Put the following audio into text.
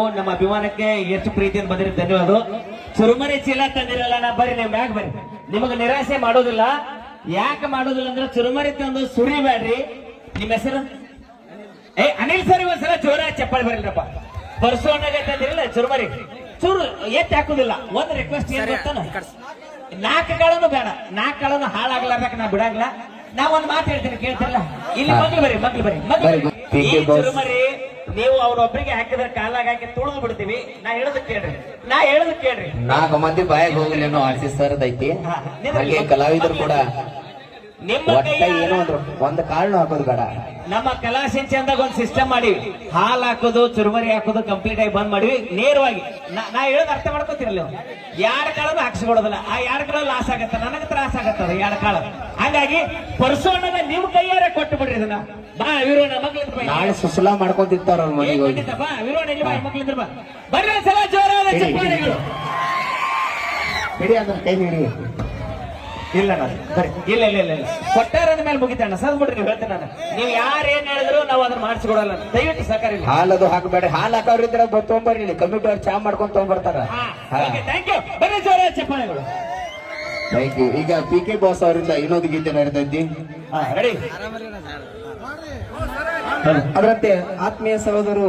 ನಮ್ಮ ಅಭಿಮಾನಕ್ಕೆ ಎಷ್ಟು ಪ್ರೀತಿಯಿಂದ ಬಂದಿರಿ ಧನ್ಯವಾದ. ಚುರುಮರಿ ಚೀಲ ತಂದಿರಲ್ಲ ನಾ ಬರ್ರಿ ನೀವು ಮ್ಯಾಗ ಬರ್ರಿ. ನಿಮಗೆ ನಿರಾಸೆ ಮಾಡೋದಿಲ್ಲ. ಯಾಕೆ ಮಾಡೋದಿಲ್ಲ ಅಂದ್ರೆ ಚುರುಮರಿ ತಂದು ಸುರಿಬೇಡ್ರಿ. ನಿಮ್ಮ ಹೆಸರು ಅನಿಲ್ ಸರ್. ಒಂದ್ಸಲ ಜೋರ ಚಪ್ಪಾಳಿ ಬರಲ್ರಪ್ಪ. ಬರ್ಸೋಣಾಗ ತಂದಿರಲ್ಲ ಚುರುಮರಿ ಚೂರು ಎತ್ತಿ ಹಾಕುದಿಲ್ಲ. ಒಂದ್ ರಿಕ್ವೆಸ್ಟ್ ಏನ್ ಗೊತ್ತಾನ, 4 ಕಾಳನು ಬೇಡ, 4 ಕಾಳನು ಹಾಳಾಗ್ಲಾರ್ದಕ್ಕೆ ನಾ ಬಿಡಾಗ್ಲ. ನಾ ಒಂದ್ ಮಾತು ಹೇಳ್ತೀನಿ ಕೇಳ್ತಿರಲ್ಲ. ಇಲ್ಲಿ ಮಗ್ಳು ಬರ್ರಿ. ಈ ಚುರುಮರಿ ನೀವು ಅವ್ರೊಬ್ರಿಗೆ ಹಾಕಿದ್ರೆ ಕಾಲಾಗ ಹಾಕಿ ತುಳಿದು ಬಿಡ್ತೀವಿ. ನಾ ಹೇಳೋದ್ ಕೇಳ್ರಿ. 4 ಮಂದಿ ಬಾಯಾಗ ಹೋಗ್ಲೇನೋ ಆರ್ಸಿ ಸರ್ ಐತಿ. ಹಾಗೆ ಕಲಾವಿದರು ಕೂಡ ನಿಮ್ಮ ಏನೋ ಒಂದು ಕಾಳನು ಹಾಕೋದು ಬೇಡ. ನಮ್ಮ ಕಲಾ ಸಿಂಚನದಾಗ ಒಂದು ಸಿಸ್ಟಮ್ ಮಾಡಿ ಹಾಲ್ ಹಾಕೋದು ಚುರುಮರಿ ಹಾಕೋದು ಕಂಪ್ಲೀಟ್ ಆಗಿ ಬಂದ್ ಮಾಡಿವಿ. ನೇರವಾಗಿ ನಾ ಹೇಳೋದು ಅರ್ಥ ಮಾಡ್ಕೋತಿರಲ್ಲ. 2 ಕಾಳನು ಹಾಕ್ಸ್ಕೊಡೋದಿಲ್ಲ. ಆ 2 ಕಾಳ ಲಾಸ್ ಆಗತ್ತ, ನನಗೆ ತ್ರಾಸ ಆಗತ್ತದ 2 ಕಾಳ. ಹಾಗಾಗಿ ಪರ್ಸೋಣದ ನಿಮ್ ಕೈಯಾರೆ ಕೊಟ್ಟು ಬಿಡ್ರಿ ಇದನ್ನ. ಬಾ ವಿರೋಣ ಮಕ್ಳಿಂದ್ರ ನಾಳೆ ಸುಸಲಾ ಮಾಡ್ಕೊಂತಿರ್ತಾರ ಅವ್ರ ಮನೆಗೆ ಹೋಗಿ. ಬಾ ವಿರೋಣ ಇಲ್ಲಿ ಬಾ ಮಕ್ಳಿಂದ್ರ ಬಾ ಬರ್ರಿ. ಸಲ ಜೋರಾದ ಚಪ್ಪಾಳೆಗಳು. ಹಿಡಿ ಅದನ್ನ ಕೈ ಹಿಡಿ. ಇಲ್ಲ ಇಲ್ಲ ಕೊಟ್ಟಾರ ಮೇಲೆ ಮುಗಿತಣ್ಣ. ಸದ್ ಬಿಡ್ರಿ ನೀವು ಹೇಳ್ತೀನಿ ನಾನು. ನೀವು ಯಾರೇನ್ ಹೇಳಿದ್ರು ನಾವು ಅದನ್ನ ಮಾಡಿಸ್ಕೊಡಲ್ಲ. ದಯವಿಟ್ಟು ಸಹಕಾರ ಇಲ್ಲ. ಹಾಲದು ಹಾಕಬೇಡ. ಹಾಲು ಹಾಕೋರಿದ್ರೆ ತೊಗೊಂಬರ್ರಿ. ಇಲ್ಲಿ ಕಮಿಟಿ ಅವ್ರು ಚಾ ಮಾಡ್ಕೊಂಡ್ ತಗೊಂಡ್ಬರ್ತಾರ. Thank you. ಬರ್ರಿ ಜೋರ ಚಪ್ಪಾಳೆಗಳು. Thank you. ಈಗ PK ಬಾಸ್ ಅವರಿಂದ ಇನ್ನೊಂದು ಗೀತೆ ನಡೀತೈತಿ. ರೆಡಿ. ಅದರಂತೆ ಆತ್ಮೀಯ ಸಹೋದರು